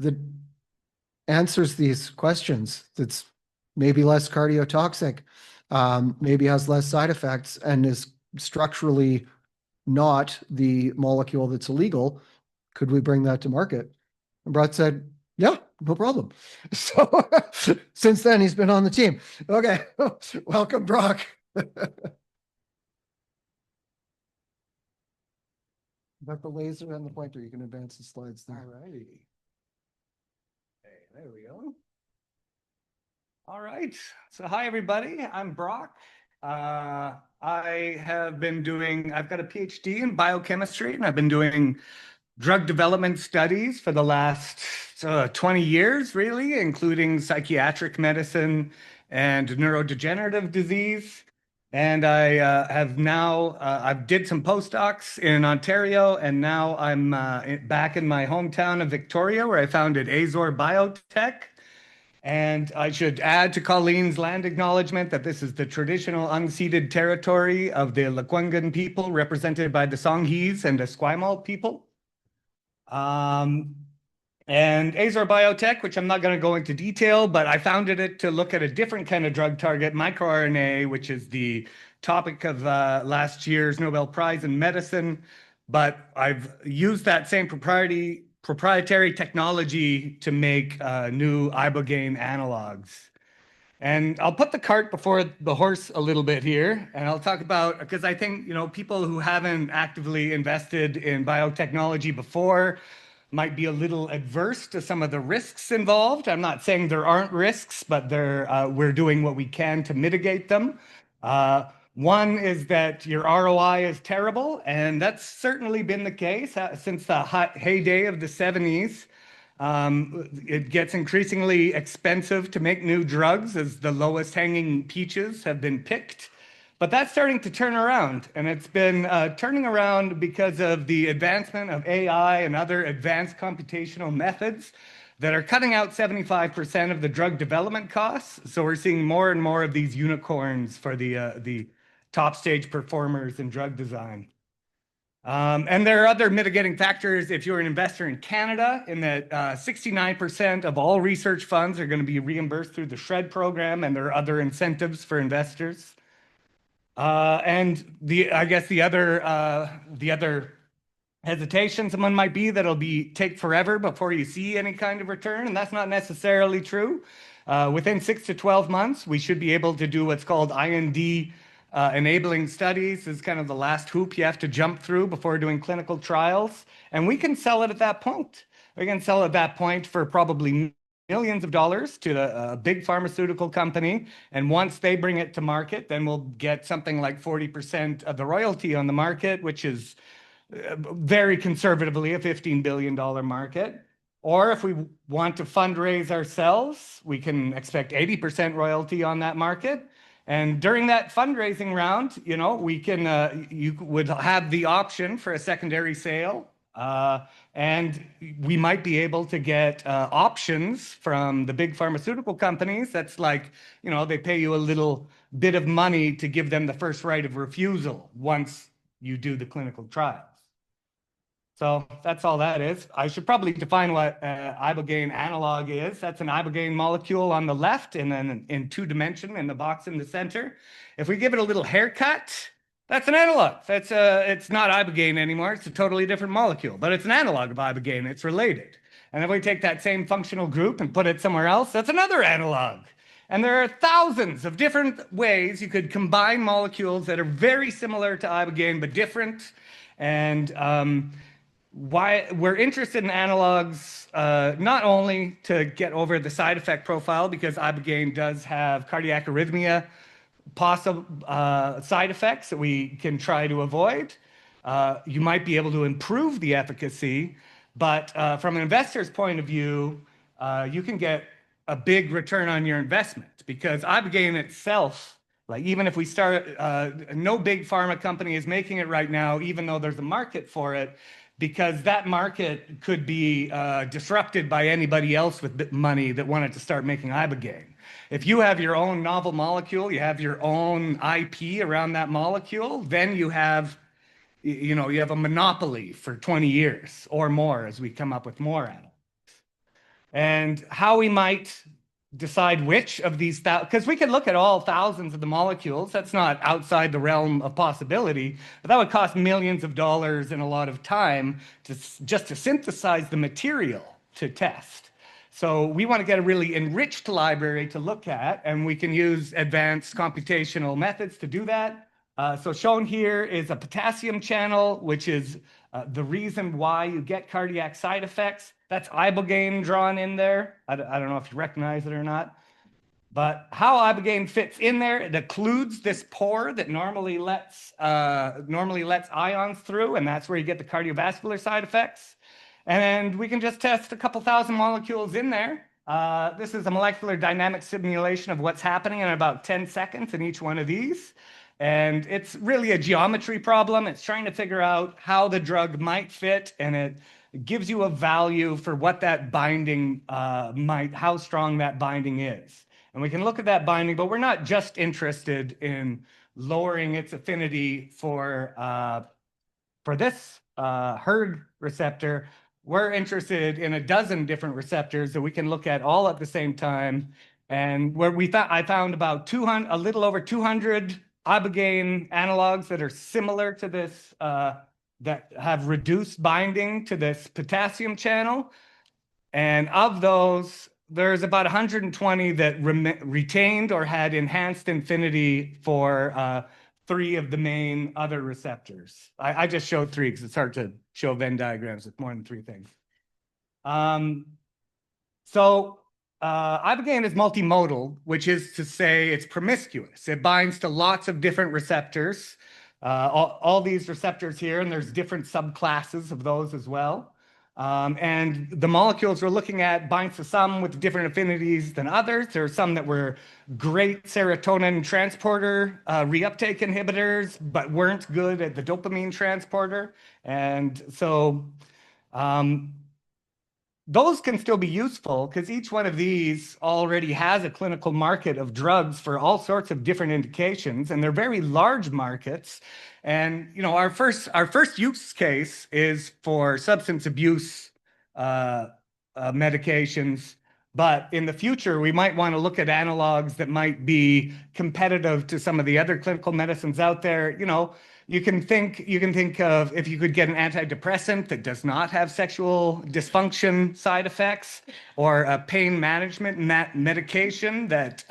that answers these questions, that's maybe less cardiotoxic, maybe has less side effects, and is structurally not the molecule that's illegal, could we bring that to market? And Brett said, yeah, no problem. So since then, he's been on the team. Okay, welcome, Brock. Got the laser and the pointer. You can advance the slides there. All righty. Hey, there we go. All right. So hi, everybody. I'm Brock. I've got a PhD in biochemistry, and I've been doing drug development studies for the last 20 years, really, including psychiatric medicine and neurodegenerative disease. And I've did some postdocs in Ontario, and now I'm back in my hometown of Victoria, where I founded Azor Biotech. And I should add to Colleen's land acknowledgement that this is the traditional unceded territory of the Lekwungen people, represented by the Songhees and Esquimalt people. And Azor Biotech, which I'm not going to go into detail, but I founded it to look at a different kind of drug target, microRNA, which is the topic of last year's Nobel Prize in Medicine. But I've used that same proprietary technology to make new Ibogaine analogs. And I'll put the cart before the horse a little bit here, and I'll talk about, because I think, people who haven't actively invested in biotechnology before might be a little adverse to some of the risks involved. I'm not saying there aren't risks, but we're doing what we can to mitigate them. One is that your ROI is terrible, and that's certainly been the case since the heyday of the 70s. It gets increasingly expensive to make new drugs as the lowest hanging peaches have been picked. But that's starting to turn around, and it's been turning around because of the advancement of AI and other advanced computational methods that are cutting out 75% of the drug development costs. So we're seeing more and more of these unicorns for the top stage performers in drug design. And there are other mitigating factors if you're an investor in Canada, in that 69% of all research funds are going to be reimbursed through the SHRED program, and there are other incentives for investors. And I guess the other hesitation someone might be that it'll take forever before you see any kind of return, and that's not necessarily true. Within 6 to 12 months, we should be able to do what's called IND enabling studies. Is kind of the last hoop you have to jump through before doing clinical trials, and we can sell it at that point. We can sell at that point for probably millions of dollars to a big pharmaceutical company, and once they bring it to market, then we'll get something like 40% of the royalty on the market, which is very conservatively a $15 billion market. Or if we want to fundraise ourselves, we can expect 80% royalty on that market. And during that fundraising round, you would have the option for a secondary sale. And we might be able to get options from the big pharmaceutical companies. That's like, they pay you a little bit of money to give them the first right of refusal once you do the clinical trials. So that's all that is. I should probably define what Ibogaine analog is. That's an Ibogaine molecule on the left, and then in 2-dimension in the box in the center. If we give it a little haircut, that's an analog. It's not Ibogaine anymore. It's a totally different molecule, but it's an analog of Ibogaine. It's related. And if we take that same functional group and put it somewhere else, that's another analog. And there are thousands of different ways you could combine molecules that are very similar to Ibogaine, but different. And why we're interested in analogs, not only to get over the side effect profile, because Ibogaine does have cardiac arrhythmia possible side effects that we can try to avoid. You might be able to improve the efficacy, but from an investor's point of view, you can get a big return on your investment, because Ibogaine itself, like, even if we start, no big pharma company is making it right now, even though there's a market for it, because that market could be disrupted by anybody else with money that wanted to start making Ibogaine. If you have your own novel molecule, you have your own IP around that molecule, then you have a monopoly for 20 years or more as we come up with more animals. and how we might decide which of these, because we could look at all thousands of the molecules. That's not outside the realm of possibility, but that would cost millions of dollars and a lot of time just to synthesize the material to test. So we want to get a really enriched library to look at, and we can use advanced computational methods to do that. So shown here is a potassium channel, which is the reason why you get cardiac side effects. That's Ibogaine drawn in there. I don't know if you recognize it or not. But how Ibogaine fits in there, it occludes this pore that normally lets ions through, and that's where you get the cardiovascular side effects. And we can just test a couple thousand molecules in there. This is a molecular dynamic simulation of what's happening in about 10 seconds in each one of these. And it's really a geometry problem. It's trying to figure out how the drug might fit, and it gives you a value for what that binding how strong that binding is. And we can look at that binding, but we're not just interested in lowering its affinity for this hERG receptor. We're interested in a dozen different receptors that we can look at all at the same time. And where I found about 200, a little over 200 Ibogaine analogs that are similar to this, that have reduced binding to this potassium channel. And of those, there's about 120 that retained or had enhanced affinity for 3 of the main other receptors. I just showed 3 because it's hard to show Venn diagrams with more than 3 things. Ibogaine is multimodal, which is to say it's promiscuous. It binds to lots of different receptors, all these receptors here, and there's different subclasses of those as well. And the molecules we're looking at binds to some with different affinities than others. There are some that were great serotonin transporter reuptake inhibitors, but weren't good at the dopamine transporter. And so those can still be useful because each one of these already has a clinical market of drugs for all sorts of different indications, and they're very large markets. And our first use case is for substance abuse medications, but in the future we might want to look at analogs that might be competitive to some of the other clinical medicines out there. You can think of if you could get an antidepressant that does not have sexual dysfunction side effects, or a pain management medication that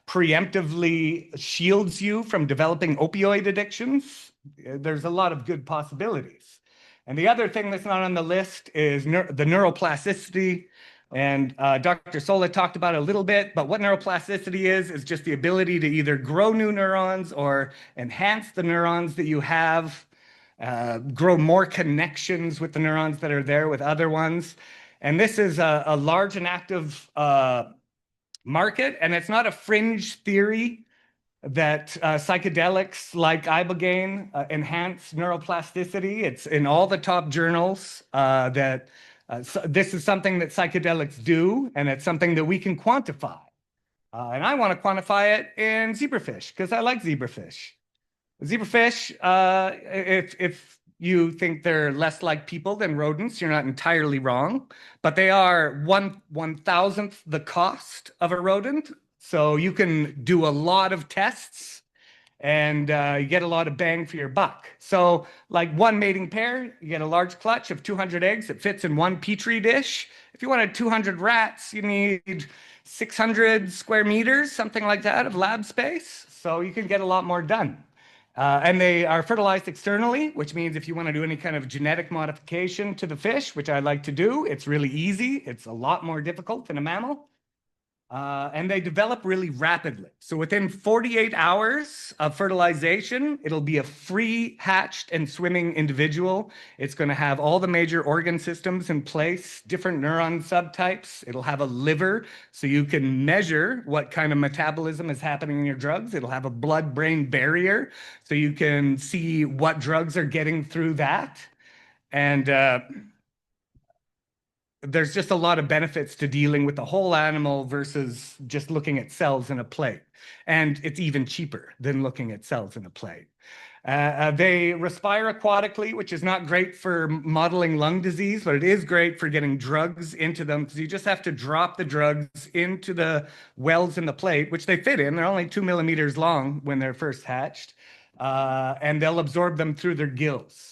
preemptively shields you from developing opioid addictions. There's a lot of good possibilities. And the other thing that's not on the list is the neuroplasticity. And Dr. Sola talked about it a little bit, but what neuroplasticity is just the ability to either grow new neurons or enhance the neurons that you have, grow more connections with the neurons that are there with other ones. And this is a large and active market, and it's not a fringe theory that psychedelics like Ibogaine enhance neuroplasticity. It's in all the top journals that this is something that psychedelics do, and it's something that we can quantify. And I want to quantify it in zebrafish because I like zebrafish. Zebrafish, if you think they're less like people than rodents, you're not entirely wrong, but they are 1/1000th the cost of a rodent. So you can do a lot of tests and you get a lot of bang for your buck. So like one mating pair, you get a large clutch of 200 eggs that fits in one petri dish. If you wanted 200 rats, you need 600 square meters, something like that, of lab space. So you can get a lot more done. And they are fertilized externally, which means if you want to do any kind of genetic modification to the fish, which I like to do, it's really easy. It's a lot more difficult than a mammal. And they develop really rapidly. So within 48 hours of fertilization, it'll be a free hatched and swimming individual. It's going to have all the major organ systems in place, different neuron subtypes. It'll have a liver, so you can measure what kind of metabolism is happening in your drugs. It'll have a blood-brain barrier, so you can see what drugs are getting through that. And there's just a lot of benefits to dealing with the whole animal versus just looking at cells in a plate. And it's even cheaper than looking at cells in a plate. They respire aquatically, which is not great for modeling lung disease, but it is great for getting drugs into them because you just have to drop the drugs into the wells in the plate, which they fit in. They're only 2 millimeters long when they're first hatched, and they'll absorb them through their gills.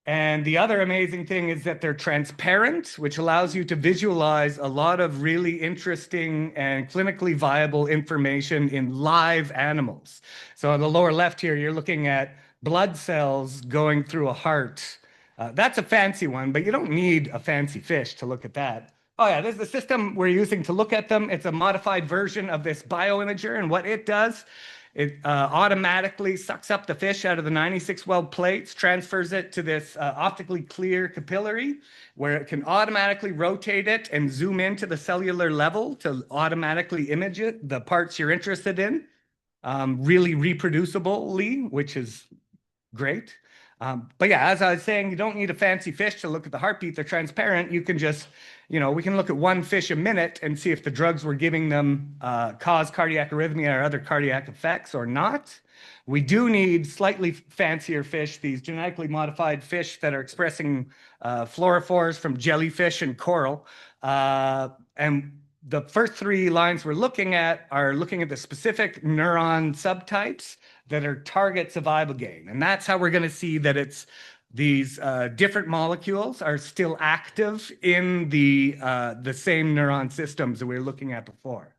And the other amazing thing is that they're transparent, which allows you to visualize a lot of really interesting and clinically viable information in live animals. So on the lower left here, you're looking at blood cells going through a heart. That's a fancy one, but you don't need a fancy fish to look at that. Oh yeah, this is the system we're using to look at them. It's a modified version of this bioimager, and what it does, it automatically sucks up the fish out of the 96 well plates, transfers it to this optically clear capillary, where it can automatically rotate it and zoom into the cellular level to automatically image it, the parts you're interested in, really reproducibly, which is great. But yeah, as I was saying, you don't need a fancy fish to look at the heartbeat. They're transparent. You can just, we can look at one fish a minute and see if the drugs we're giving them cause cardiac arrhythmia or other cardiac effects or not. We do need slightly fancier fish, these genetically modified fish that are expressing fluorophores from jellyfish and coral. And the first three lines we're looking at are looking at the specific neuron subtypes that are targets of Ibogaine. And that's how we're going to see that it's these different molecules are still active in the same neuron systems that we were looking at before.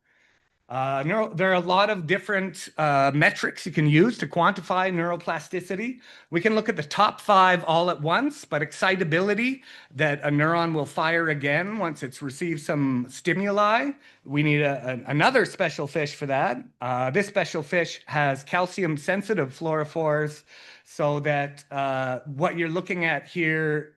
There are a lot of different metrics you can use to quantify neuroplasticity. We can look at the top 5 all at once, but excitability, that a neuron will fire again once it's received some stimuli. We need another special fish for that. This special fish has calcium-sensitive fluorophores, so that what you're looking at here,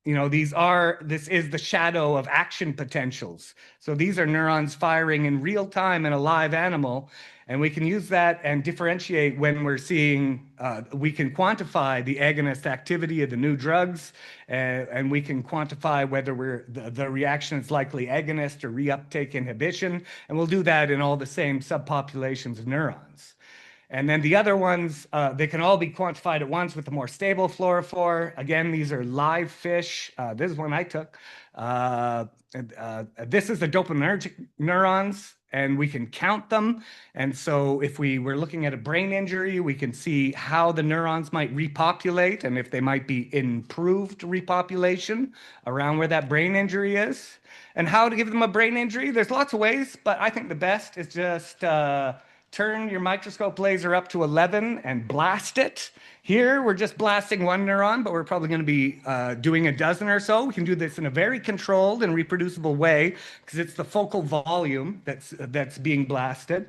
this is the shadow of action potentials. So these are neurons firing in real time in a live animal, and we can use that and differentiate when we're seeing, we can quantify the agonist activity of the new drugs, and we can quantify whether the reaction is likely agonist or reuptake inhibition, and we'll do that in all the same subpopulations of neurons. And then the other ones, they can all be quantified at once with the more stable fluorophore. Again, these are live fish. This is one I took. This is the dopaminergic neurons, and we can count them. And so if we were looking at a brain injury, we can see how the neurons might repopulate and if they might be improved repopulation around where that brain injury is. And how to give them a brain injury, there's lots of ways, but I think the best is just turn your microscope laser up to 11 and blast it. Here, we're just blasting one neuron, but we're probably going to be doing a dozen or so. We can do this in a very controlled and reproducible way because it's the focal volume that's being blasted.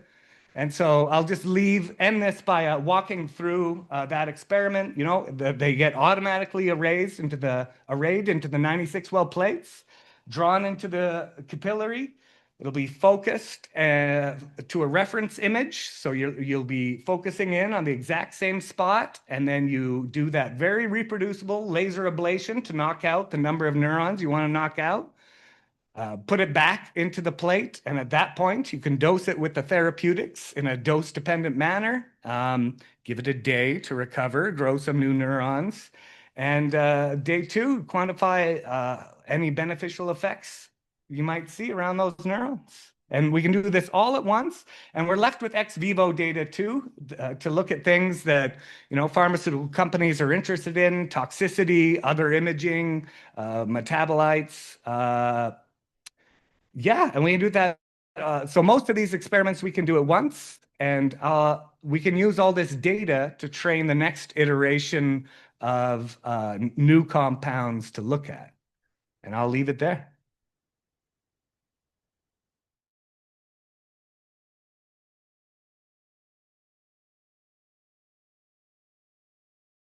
And so I'll just end this by walking through that experiment. They get automatically arrayed into the 96 well plates, drawn into the capillary. It'll be focused to a reference image. So you'll be focusing in on the exact same spot, and then you do that very reproducible laser ablation to knock out the number of neurons you want to knock out. Put it back into the plate, and at that point, you can dose it with the therapeutics in a dose-dependent manner. Give it a day to recover, grow some new neurons, and day 2, quantify any beneficial effects you might see around those neurons. And we can do this all at once. And we're left with ex vivo data too, to look at things that, pharmaceutical companies are interested in, toxicity, other imaging, metabolites. And we can do that. So most of these experiments we can do at once, and we can use all this data to train the next iteration of new compounds to look at. And I'll leave it there.